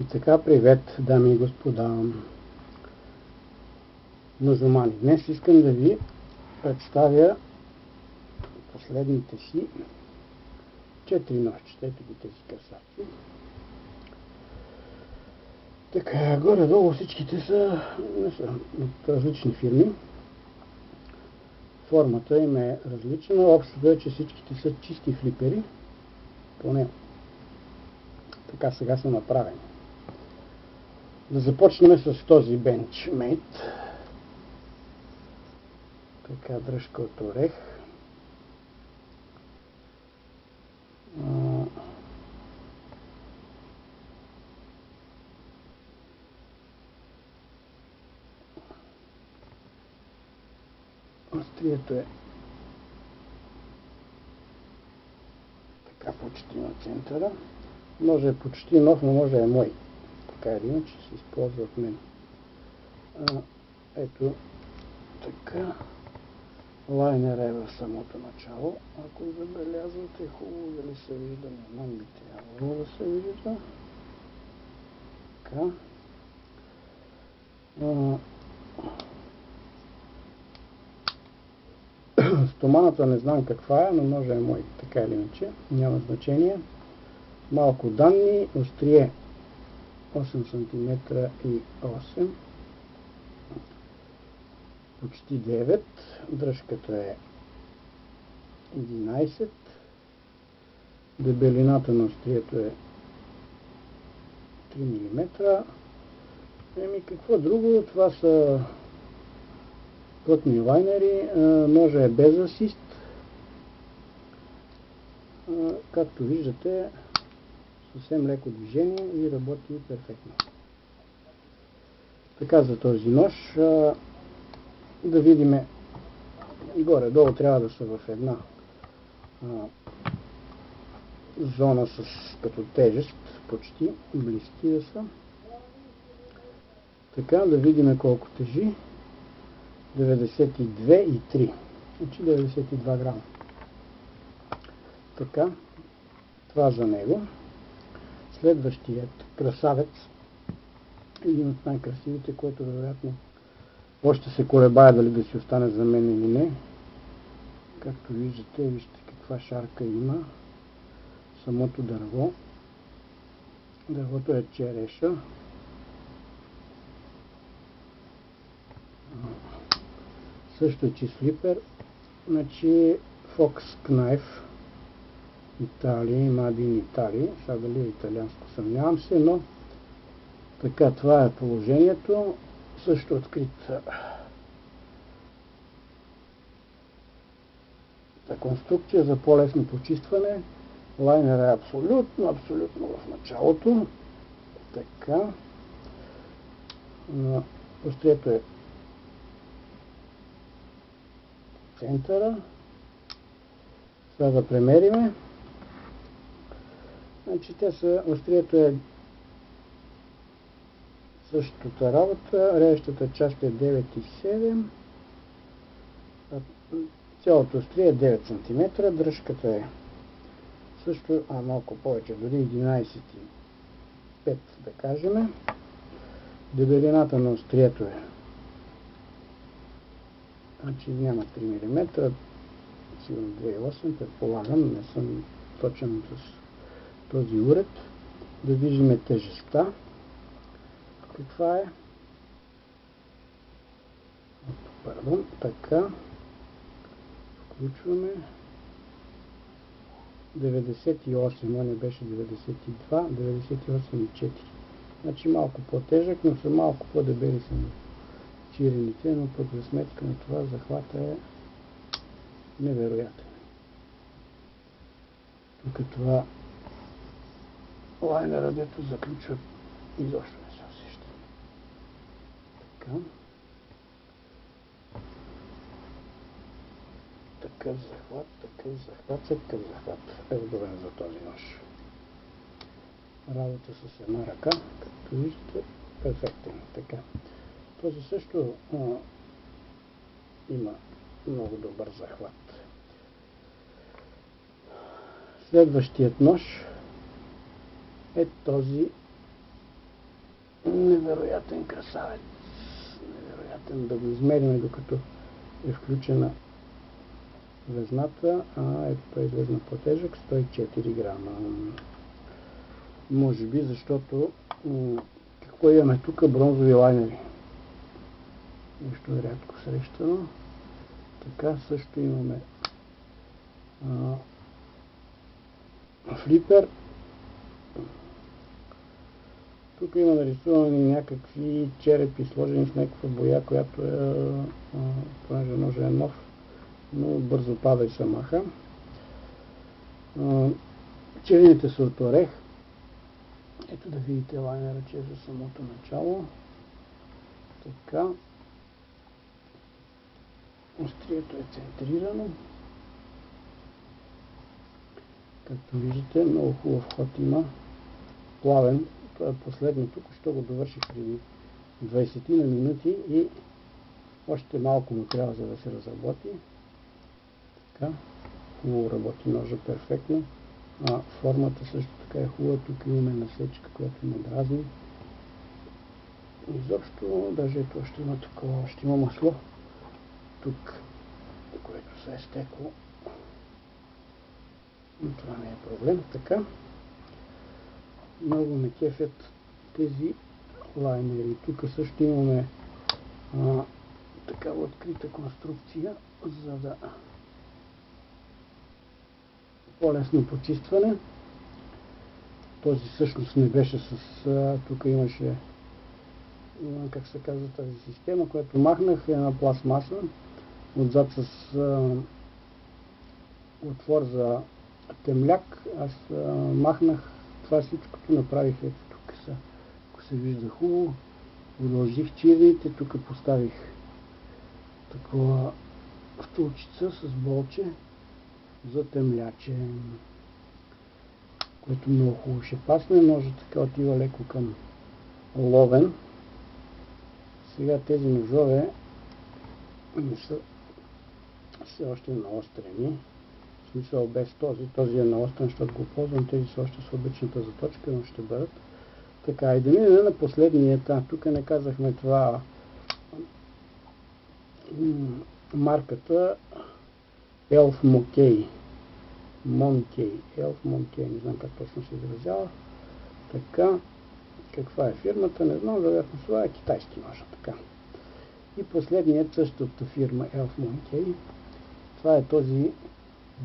И така, привет, дами и господа ножомани. Днес искам да ви представя последните си 4 ножчета. Ето ги тези красавци. Така, горе-долу всичките са от различни фирми. Формата им е различна. Общото е, че всичките са чисти флипери. Поне така сега са направени. Да започнем с този Benchmade. Така, дръжка от орех. Острието е така почти на центъра. Може е почти нов, но може е мой. Така или иначе се използва от мен. Ето така. Лайнер е в самото начало. Ако забелязвате, хубаво дали се вижда, не знам, би трябвало да се вижда. Така. Стоманата не знам каква е, но може е мой. Така или иначе, няма значение. Малко данни. Острие 8 см и 8. Почти 9. Дръжката е 11. Дебелината на острието е 3 мм. Еми какво друго? Това са плътни лайнери. Ножа е без асист. Както виждате, съвсем леко движение и работи перфектно. Така за този нож. Да видим, горе-долу трябва да са в една зона като тежест, почти близки да са. Така, да видим колко тежи. 92,3. Значи 92 грама. Така, това за него. Следващият красавец, един от най-красивите, който вероятно още се колебая дали да си остане за мен или не. Както виждате, вижте каква шарка има самото дърво. Дървото е череша. Също е чист флипер. Значи Fox Knife Италия, Made Италия. Сега дали е италианско, съмнявам се, но така, това е положението. Също открит конструкция за по-лесно почистване. Лайнер е абсолютно в началото. Така. Острието е в центъра. Сега да премериме. Значи острието е същата работа. Режещата част е 9,7. Цялото острие е 9 см. Дръжката е също, малко повече, дори 11,5 да кажем. Дебелината на острието е, значи няма 3 мм, сигурно 2,8, предполагам, не съм точен с този уред. Да виждаме тежестта. Каква е? Пардон, така. Включваме 98, а не беше 92, 98,4. Значи малко по-тежък, но са малко по-дебели са чирените, но пък за сметка на това захвата е невероятен. Тук това лайнера, дето заключва, изобщо не се усеща. Така. Такъв захват, всякакъв захват е удобен за този нож. Работа с една ръка, както виждате, перфектен. Така. Този също има много добър захват. Следващият нож е този Невероятен красавец. Невероятен, да го измерим докато е включена везната. Ето той излезна по-тежък, 104 грама. Може би защото какво имаме тук? Бронзови лайнери. Нещо рядко срещано. Така също имаме флипер. Тук има нарисувани някакви черепи, сложени с някаква боя, която е, понеже ножа е нов, но бързо пада и се маха. Черените са от орех. Ето да видите лайнера, че е за самото начало. Така. Острието е центрирано. Както виждате, много хубав ход има. Плавен. Това е последно. Тук ще го довърших преди 20 на минути и още малко му трябва, за да се разработи. Така. Хубаво работи ножа, перфектно. Формата също така е хубава. Тук имаме насечка, която ме дразни. Изобщо, даже ето още има такова, още има масло. Тук, което се е стекло. Но това не е проблем. Така. Много ме кефят тези лайнери. Тук също имаме такава открита конструкция, за да по-лесно почистване. Този всъщност не беше с... тук имаше, как се казва тази система, която махнах, е на пластмаса, отзад с отвор за темляк. Аз махнах това всичкото, направих ето тук са, ако се вижда хубаво, удължих чирните, тук поставих такова столчица с болче за темляче, което много хубаво ще пасне. Ножът така отива леко към ловен. Сега тези ножове не са все още наострени. В смисъл без този. Този е наострен, защото го ползвам. Тези са още с обичната заточка, но ще бъдат. Така, и да минем на последния етап. Тук не казахме това. Марката Elf Monkey. Elf Monkey. Не знам как точно се изразява. Така. Каква е фирмата? Не знам. Вероятно това е китайски нож. Така. И последният същата фирма Elf Monkey. Това е този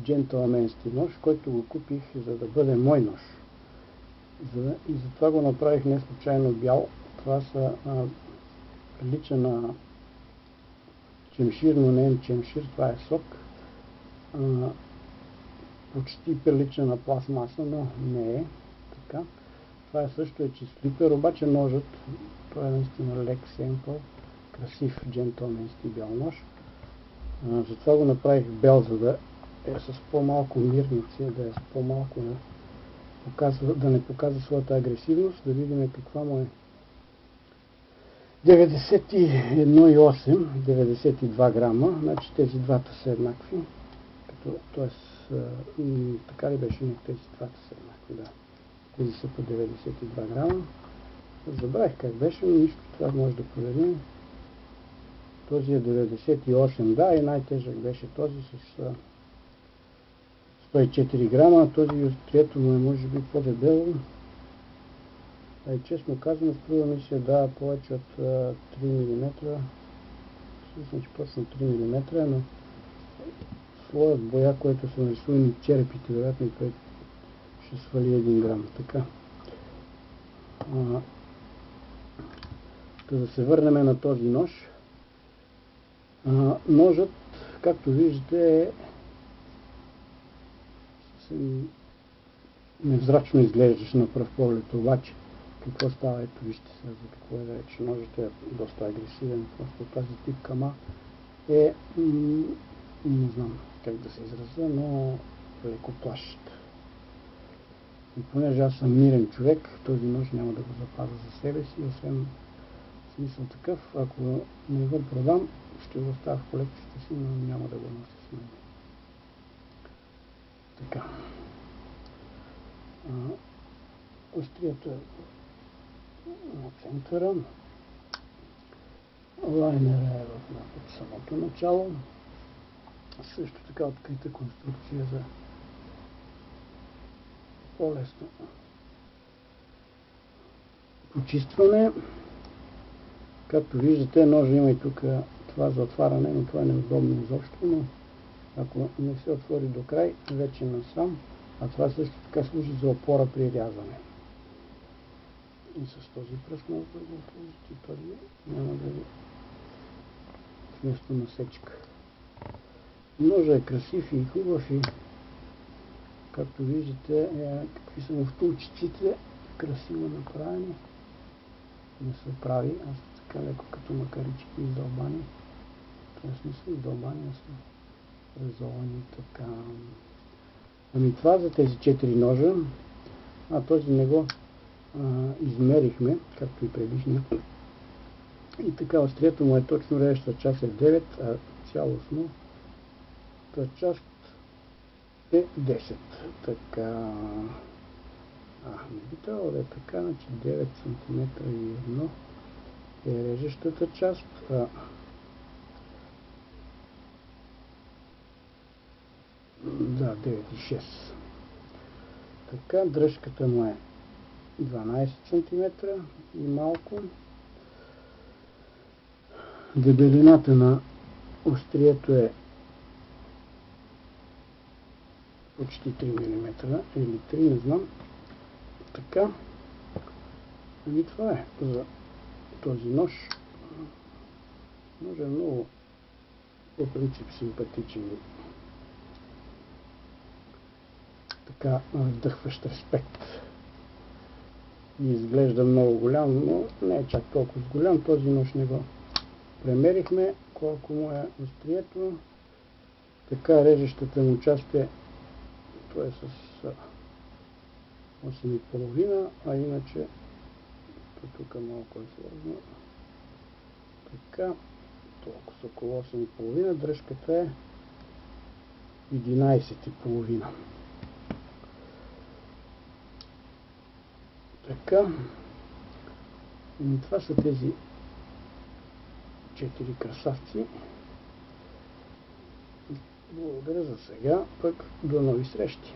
джентълменски нож, който го купих, за да бъде мой нож. И затова го направих не случайно бял. Това са прилича на чемшир, но не е чемшир, това е сок. Почти прилича на пластмаса, но не е така. Това също е чист флипер, обаче ножът, това е наистина лек семпъл, красив джентълменски бял нож. Затова го направих бел, за да е с по-малко мирници, да е с по-малко да не показва своята агресивност, да видим каква му е. 91,8, 92 грама, значи тези двата са еднакви, т.е. така ли беше, но тези двата са еднакви, да. Тези са по 92 грама. Забравих как беше, но нищо, това може да проверим. Този е 98, да, и най-тежък беше този с 104 грама, а този острието му е може би по-дебело. И честно казано, струва ми се да повече от 3 мм. Всъщност точно 3 мм, но слоят боя, който са нарисувани черепите, вероятно той ще свали 1 грам. Така. Да се върнем на този нож. Ножът, както виждате, е съвсем невзрачно изглеждаш на пръв поглед, обаче какво става? Ето вижте сега за какво е реч. Ножът е доста агресивен, просто тази тип кама е, не знам как да се изразя, но леко плашещ. И понеже аз съм мирен човек, този нож няма да го запазя за себе си, освен смисъл такъв, ако не го продам, ще го оставя в колекцията си, но няма да го нося с мен. Така. Острието е на центъра. Лайнера е от самото начало. Също така открита конструкция за по-лесно почистване. Както виждате, ножа има и тук това за отваряне, но това е неудобно изобщо, но ако не се отвори до край, вече насам, а това също така служи за опора при рязане. И с този пръст може да го сложите и този няма да ви вместо насечка. Ножа е красив и хубав и както виждате какви са му втулчиците, красиво направени. Не са прави, а са така леко като макарички издълбани. Тоест не са издълбани, а са резовани така. Ами това за тези 4 ножа, този не го измерихме, както и предишния. И така острието му е точно, режещата част е 9, а цялостно част е 10. Така, не би трябвало да е така, значи 9 см и 1 е режещата част, да, 9 и 6. Така, дръжката му е 12 см и малко. Дебелината на острието е почти 3 мм или 3, не знам. Така, и това е за този нож. Нож е много по принцип симпатичен, така вдъхващ респект. И изглежда много голям, но не е чак толкова голям. Този нож не го премерихме колко му е острието. Така, режещата му част е, това е с 8,5, а иначе тук малко е сложно. Така, толкова с около 8,5, дръжката е 11,5. Така, и това са тези 4 красавци. Благодаря за сега, пък до нови срещи!